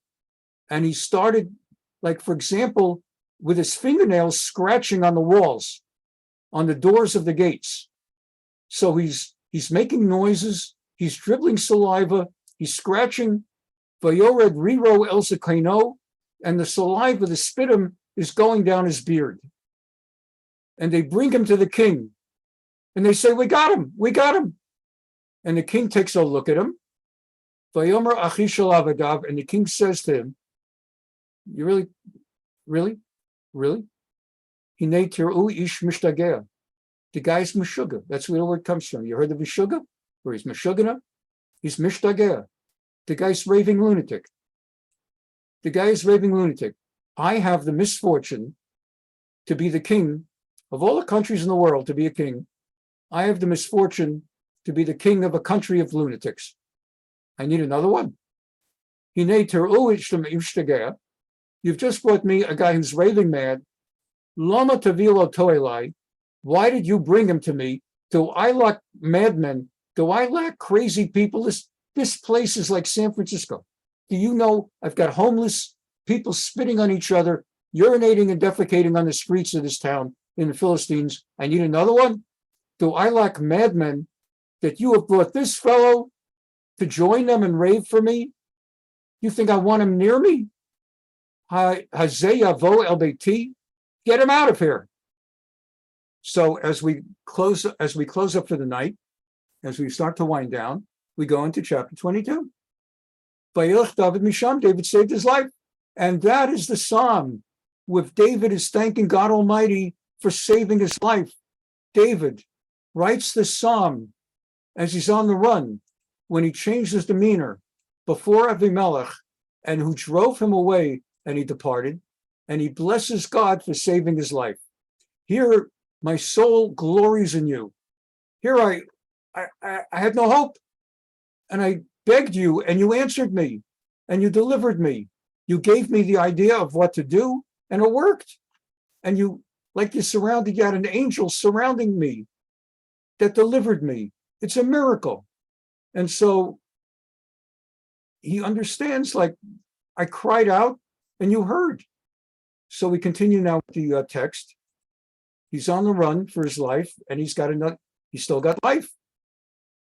and he started, like, for example, with his fingernails scratching on the walls, on the doors of the gates. So he's making noises, he's dribbling saliva, he's scratching. Vayored Riro El Zakaino, and the saliva, the spitum, is going down his beard. And they bring him to the king. And they say, we got him. And the king takes a look at him. Vayomer Achish Avadav, and the king says to him, you really? Hinei tir'u ish mishtageh. The guy's meshuggah. That's where the word comes from. You heard of meshuggah? Where he's meshuggah? He's mishtageh. The guy's raving lunatic. I have the misfortune to be the king of all the countries in the world, to be a king. I have the misfortune to be the king of a country of lunatics. I need another one. You've just brought me a guy who's raving mad. Lama tavilo toelai. Why did you bring him to me? Do I lack madmen? Do I lack crazy people? This place is like San Francisco. Do you know I've got homeless people spitting on each other, urinating and defecating on the streets of this town in the Philistines? I need another one. Do I lack madmen that you have brought this fellow to join them and rave for me? You think I want him near me? Hazeyavo el beiti, get him out of here. So as we close up for the night, as we start to wind down, we go into chapter 22. Vayilach David Misham, David saved his life. And that is the psalm with David is thanking God Almighty for saving his life. David writes this psalm as he's on the run, when he changed his demeanor before Avimelech, and who drove him away, and he departed, and he blesses God for saving his life. Here, my soul glories in you. Here I had no hope, and I begged you, and you answered me, and you delivered me. You gave me the idea of what to do, and it worked. And you had an angel surrounding me that delivered me. It's a miracle. And so he understands, like, I cried out and you heard. So we continue now with the text. He's on the run for his life, and he's still got life.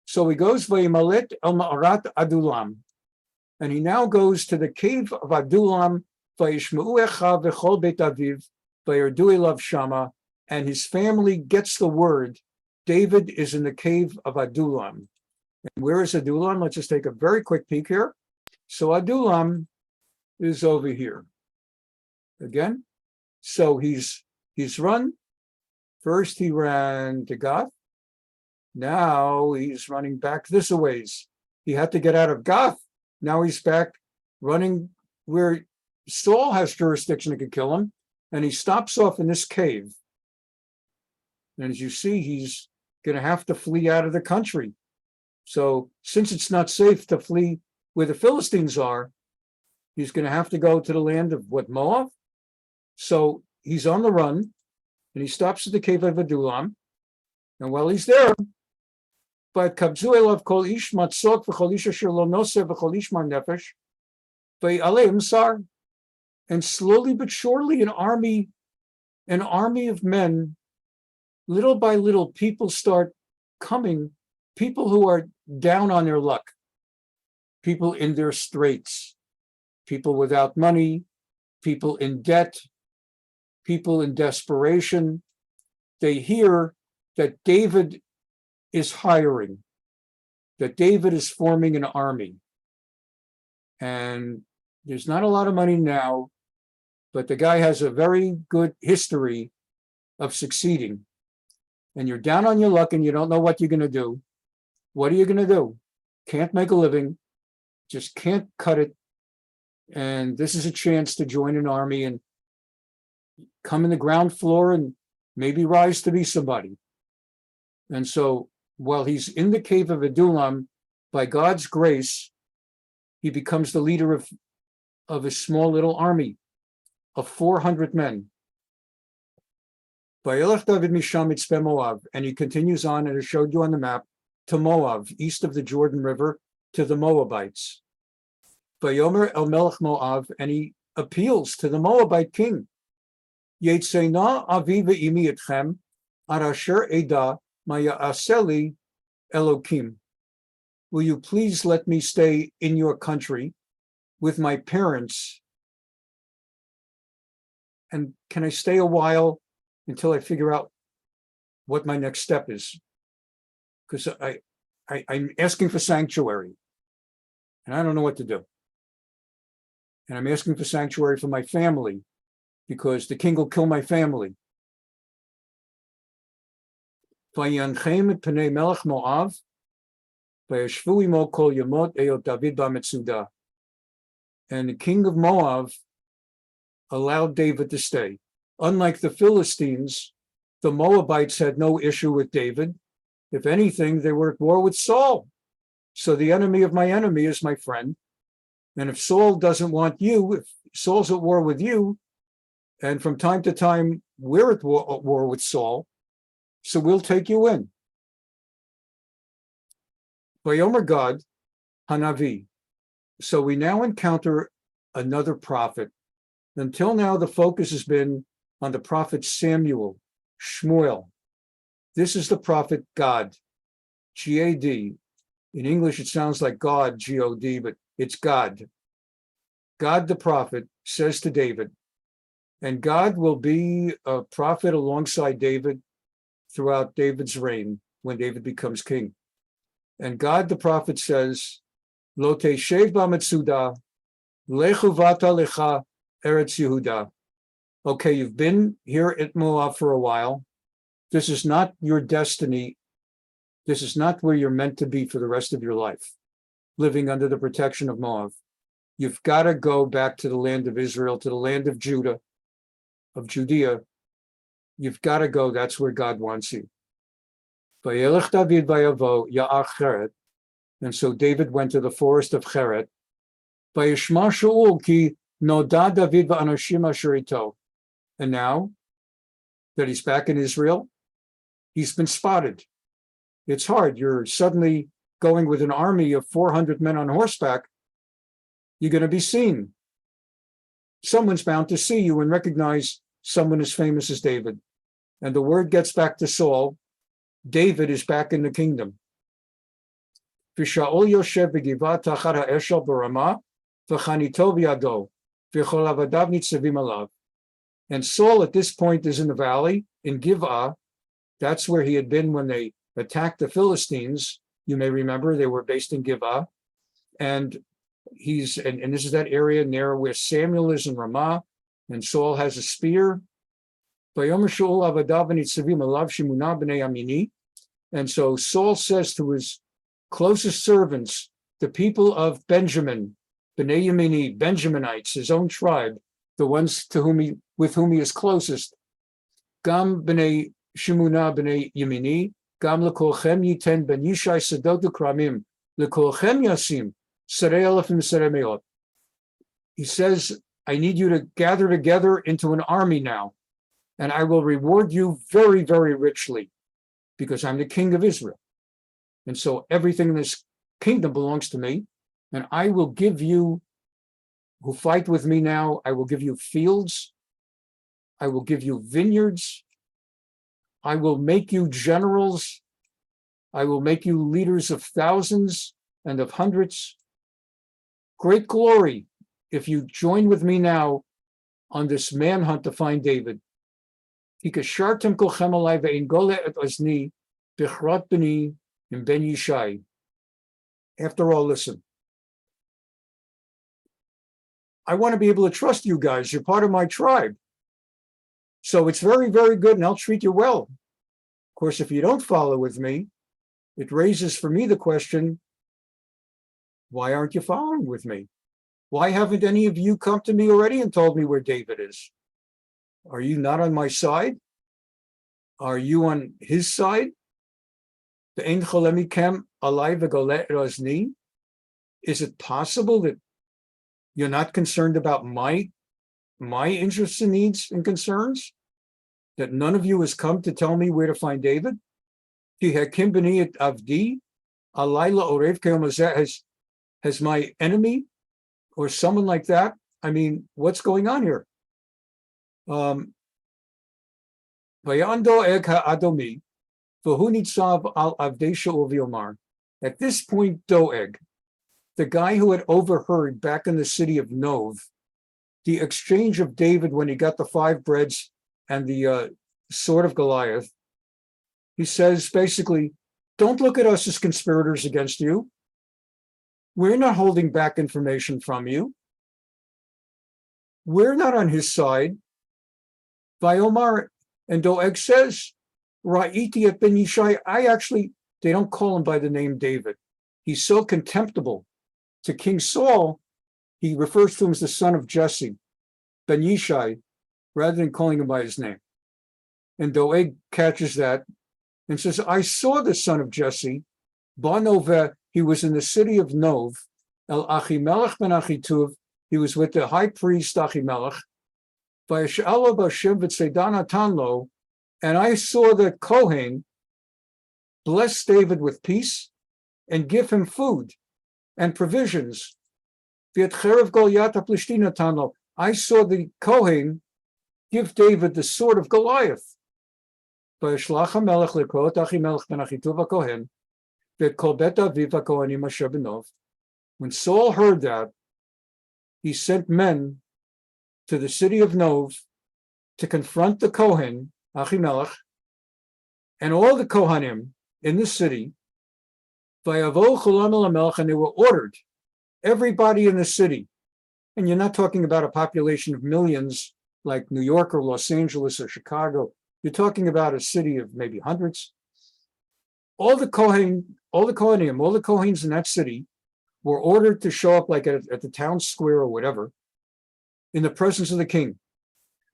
So he goes, Vayimalet el Ma'arat Adulam. And he now goes to the cave of Adulam, Vayishma'u Echa v'chol Beit Aviv, Vayerdu elav Shama, and his family gets the word. David is in the cave of Adulam. And where is Adulam? Let's just take a very quick peek here. So Adulam is over here. Again, so he's run. First he ran to Gath. Now he's running back this a ways. He had to get out of Gath. Now he's back running where Saul has jurisdiction that could kill him. And he stops off in this cave. And as you see, he's going to have to flee out of the country. So since it's not safe to flee where the Philistines are, he's going to have to go to the land of Moab. So he's on the run, and he stops at the cave of Adulam. And while he's there, but kabzu elav kol ish matzok v'chol ish asher lo noseh v'chol ish mar nefesh ve'aleim sar. And slowly but surely, an army of men, little by little, people start coming, people who are down on their luck, people in their straits, people without money, people in debt, people in desperation. They hear that David is hiring, that David is forming an army. And there's not a lot of money now, but the guy has a very good history of succeeding. And you're down on your luck and you don't know what you're going to do. What are you going to do? Can't make a living, just can't cut it. And this is a chance to join an army and come in the ground floor and maybe rise to be somebody. And so while he's in the cave of Adullam, by God's grace, he becomes the leader of a small little army of 400 men. Vayelech David misham mitzpeh Moab, and he continues on, and I showed you on the map, to Moab, east of the Jordan River, to the Moabites. Vayomer el melech Moab, and he appeals to the Moabite king. Yetzena avi ve'imi etchem, ar asher eda ma ya'aseh li Elokim. Will you please let me stay in your country with my parents? And can I stay a while until I figure out what my next step is? Because I'm asking for sanctuary, and I don't know what to do. And I'm asking for sanctuary for my family, because the king will kill my family. Vayanchem et penei melech Moav, vayashvu imo kol yamot eyot David b'metzuda. And the king of Moab allowed David to stay. Unlike the Philistines, the Moabites had no issue with David. If anything, they were at war with Saul. So the enemy of my enemy is my friend. And if Saul doesn't want you, if Saul's at war with you, and from time to time we're at war with Saul, so we'll take you in. Vayomer God, Hanavi. So we now encounter another prophet. Until now, the focus has been on the prophet Samuel, Shmuel. This is the prophet God, G-A-D. In English, it sounds like God, G-O-D, but it's God. God the prophet says to David, and God will be a prophet alongside David throughout David's reign when David becomes king. And God the prophet says, Lo teshev b'metzuda, lechu vata lecha Eretz Yehuda. Okay, you've been here at Moab for a while. This is not your destiny. This is not where you're meant to be for the rest of your life, living under the protection of Moab. You've got to go back to the land of Israel, to the land of Judah, of Judea. You've got to go. That's where God wants you. Vayelech David vayavo ya'ach Cheret. And so David went to the forest of Cheret. Vayishma Shaul ki noda David va'anashim asher ito. And now that he's back in Israel, he's been spotted. It's hard. You're suddenly going with an army of 400 men on horseback. You're going to be seen. Someone's bound to see you and recognize someone as famous as David. And the word gets back to Saul. David is back in the kingdom. Shaul yoshev b'givat tachat ha'eshel b'ramah v'chanito b'yado v'chol avadav nitzavim alav. And Saul at this point is in the valley in Giv'ah. That's where he had been when they attacked the Philistines. You may remember they were based in Giv'ah. And this is that area near where Samuel is in Ramah, and Saul has a spear. And so Saul says to his closest servants, the people of Benjamin, Bnei Yamini, Benjaminites, his own tribe, the ones with whom he is closest, Gam Bnei Shimuna Bnei Yamini, Gam lekolchem yiten ben Yishai Sadot Ukramim, lekolchem yasim, Sarei Alefim Sarei Meot. He says, I need you to gather together into an army now, and I will reward you very, very richly, because I'm the king of Israel. And so everything in this kingdom belongs to me, and I will give you, who fight with me now, I will give you fields, I will give you vineyards, I will make you generals, I will make you leaders of thousands and of hundreds. Great glory if you join with me now on this manhunt to find David. Ki kashartem kolchem alai ve'in Golyat ozni bichrot b'ni im ben Yishai. After all, listen. I want to be able to trust you guys. You're part of my tribe. So it's very, very good, and I'll treat you well. Of course, if you don't follow with me, it raises for me the question, why aren't you following with me? Why haven't any of you come to me already and told me where David is? Are you not on my side? Are you on his side? Is it possible that you're not concerned about my interests and needs and concerns? That none of you has come to tell me where to find David? Has my enemy or someone like that? I mean, what's going on here? At this point, Doeg, the guy who had overheard back in the city of Nov, the exchange of David when he got the 5 breads and the sword of Goliath, he says basically, don't look at us as conspirators against you. We're not holding back information from you. We're not on his side. Vayomar, and Doeg says, Ra'iti et ben Yishai, they don't call him by the name David. He's so contemptible to King Saul, he refers to him as the son of Jesse, ben Yishai, rather than calling him by his name. And Doeg catches that and says, I saw the son of Jesse, Banove, he was in the city of Nov, El Achimelech ben Achituv, he was with the high priest Achimelech, Vayash'alo b'Hashem v'tzeidan tanlo, and I saw the Kohen bless David with peace and give him food and provisions. V'yatcherev Golyat ha'plishtina tanlo, I saw the Kohen give David the sword of Goliath. Vayashlach hamelech lekot Achimelech ben Achituv ha'Kohen v'kol bet aviv ha'Kohanim asher b'Nov. When Saul heard that, he sent men to the city of Nov to confront the Kohen, Achimelech, and all the Kohanim in the city. Vayavo cholam el hamelech, and they were ordered, everybody in the city, and you're not talking about a population of millions like New York or Los Angeles or Chicago. You're talking about a city of maybe hundreds. All the Kohanim, all the Kohens in that city were ordered to show up like at the town square or whatever, in the presence of the king.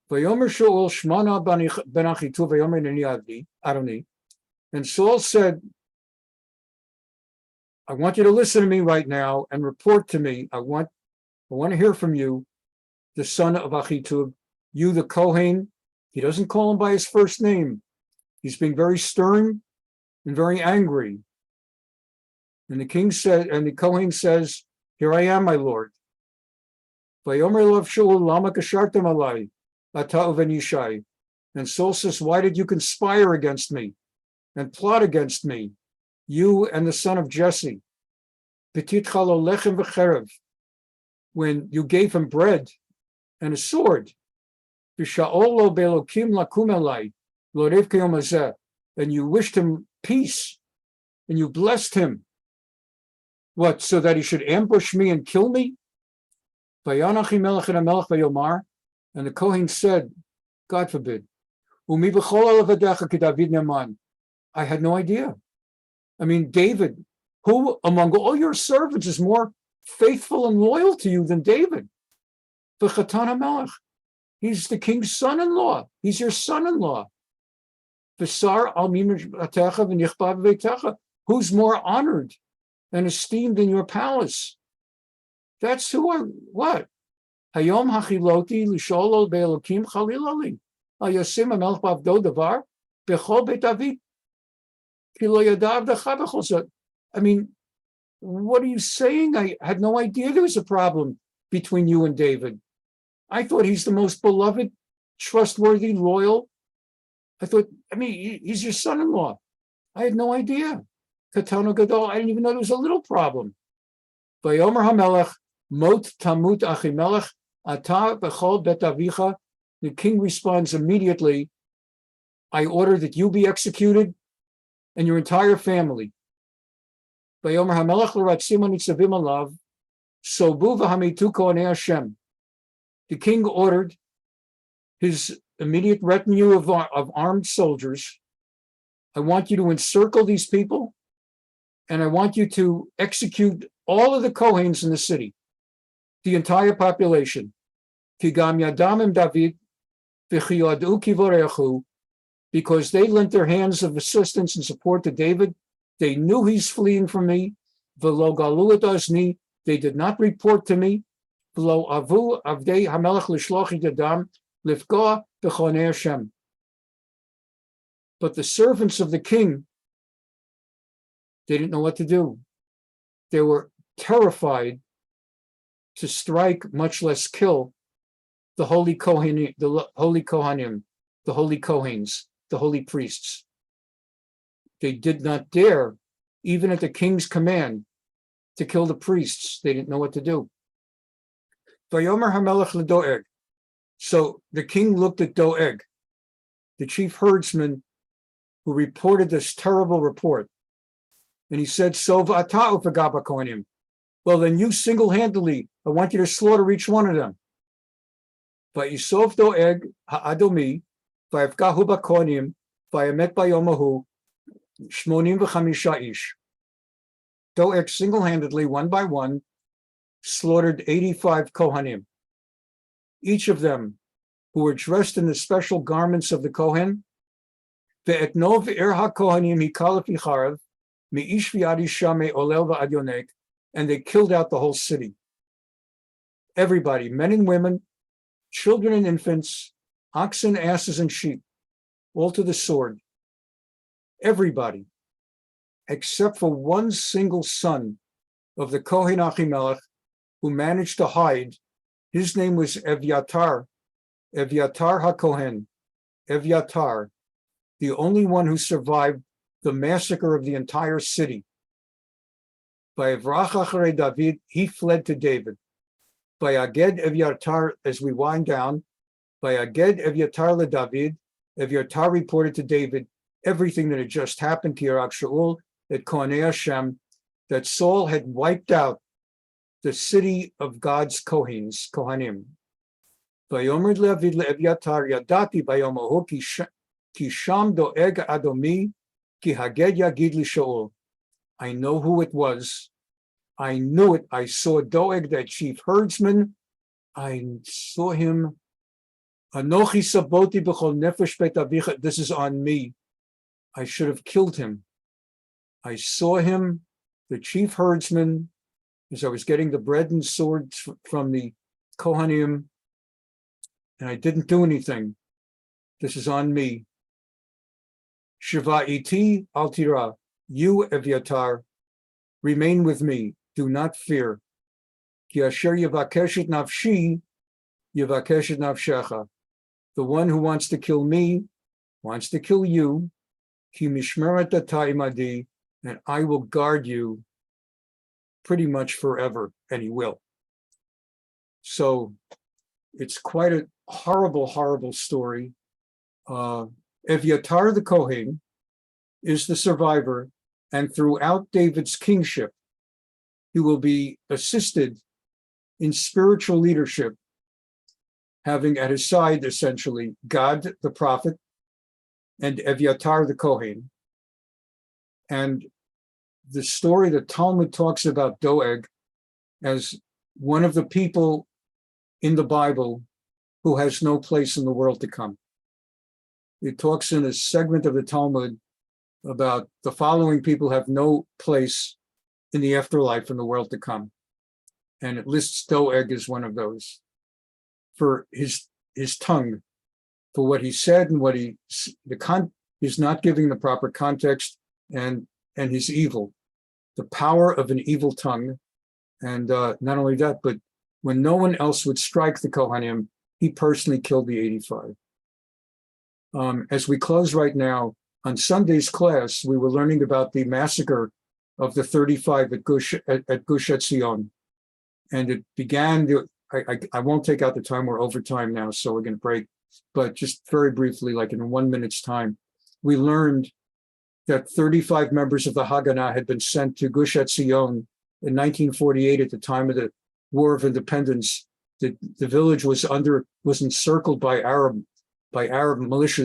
Vayomer Shaul Shmana ben Achituv vayomer hineni Adoni. And Saul said, I want you to listen to me right now and report to me. I want to hear from you, the son of Achituv, you the Kohen. He doesn't call him by his first name. He's being very stern and very angry. And the king said, and the Kohen says, here I am, my lord. And Saul says, why did you conspire against me and plot against me, you and the son of Jesse? When you gave him bread and a sword, and you wished him peace, and you blessed him. What, so that he should ambush me and kill me? And the Kohen said, God forbid, I had no idea. I mean, David, who among all your servants is more faithful and loyal to you than David? He's the king's son-in-law. He's your son-in-law. Who's more honored and esteemed in your palace? That's who I, what? Hayom hachiloti l'sholo be'elokim chalilali. Ayasim hamelech b'avdo davar b'chol beit David. Ki lo yadav decha b'chol zot. I mean, what are you saying? I had no idea there was a problem between you and David. I thought he's the most beloved, trustworthy, loyal. I thought, he's your son-in-law. I had no idea. Katana gadol, I didn't even know there was a little problem. Vayomer hamelech, mot tamut Achimelech, ata b'chol bet avicha. The king responds immediately, I order that you be executed and your entire family. Vayomer hamelech l'ratzim hanitzavim alav, sobu v'hamitu kohanei Hashem. The king ordered his immediate retinue of armed soldiers, I want you to encircle these people, and I want you to execute all of the Kohens in the city, the entire population. Kigam yadam im David v'chiyadu kivorechu, because they lent their hands of assistance and support to David. They knew he's fleeing from me. V'lo galu et ozni, they did not report to me. V'lo avu avdei hamelech l'shloch yadam lifgoa b'chonei Hashem. But the servants of the king, they didn't know what to do. They were terrified to strike, much less kill, the holy Kohanim, the holy Kohens, the holy priests. They did not dare, even at the king's command, to kill the priests. They didn't know what to do. Vayomer hamelech ledoeg. So the king looked at Doeg, the chief herdsman who reported this terrible report. And he said, Sov ata'u v'gaba kohanim. Well, then you single-handedly, I want you to slaughter each one of them. Vayisov Doeg ha'adomi, vayivgahu b'kohanim, vayamet bayomahu, shmonim v'chamisha ish. Doeg single-handedly, one by one, slaughtered 85 Kohanim. Each of them, who were dressed in the special garments of the Kohen, ve'etnov er ha'kohanim hikal fi charav, me'ish v'yad isha me'olel v'ad yonek, and they killed out the whole city. Everybody, men and women, children and infants, oxen, asses, and sheep, all to the sword. Everybody, except for one single son of the Kohen Achimelech, who managed to hide. His name was Evyatar HaKohen, Evyatar, the only one who survived the massacre of the entire city. By Evrach Acharei David, he fled to David. By Aged Evyatar, as we wind down, by Aged Evyatar LeDavid, Evyatar reported to David everything that had just happened to King Shaul, at Kohanei Hashem, that Saul had wiped out the city of God's Kohens, Kohanim. Vayomer David leEvyatar yadati bayomahu ki sham doeg adomi ki haged yagid li Shaul. I know who it was. I knew it. I saw Doeg, that chief herdsman. I saw him. Anochi saboti b'chol nefesh bet avicha. This is on me. I should have killed him. I saw him, the chief herdsman, as I was getting the bread and swords from the Kohanim, and I didn't do anything. This is on me. Shiva iti al tira. You, Evyatar, remain with me. Do not fear. Ki asher yivakeshet nafshi, yivakeshet nafshecha. The one who wants to kill me wants to kill you. Ki mishmeret ata imadi, and I will guard you pretty much forever, and he will. So it's quite a horrible, horrible story. Evyatar the Kohen is the survivor, and throughout David's kingship, he will be assisted in spiritual leadership, having at his side, essentially, God, the prophet, and Evyatar the Kohen. And the story that Talmud talks about Doeg as one of the people in the Bible who has no place in the world to come. It talks in a segment of the Talmud about the following people have no place in the afterlife in the world to come. And it lists Doeg as one of those for his tongue, for what he said and what he's not giving the proper context, and his evil, the power of an evil tongue. And not only that, but when no one else would strike the Kohanim, he personally killed the 85. As we close right now, on Sunday's class, we were learning about the massacre of the 35 at Gush Etzion. And it began, I won't take out the time, we're over time now, so we're going to break. but just very briefly, like in 1 minute's time, we learned that 35 members of the Haganah had been sent to Gush Etzion in 1948 at the time of the War of Independence. The village was encircled by Arab militias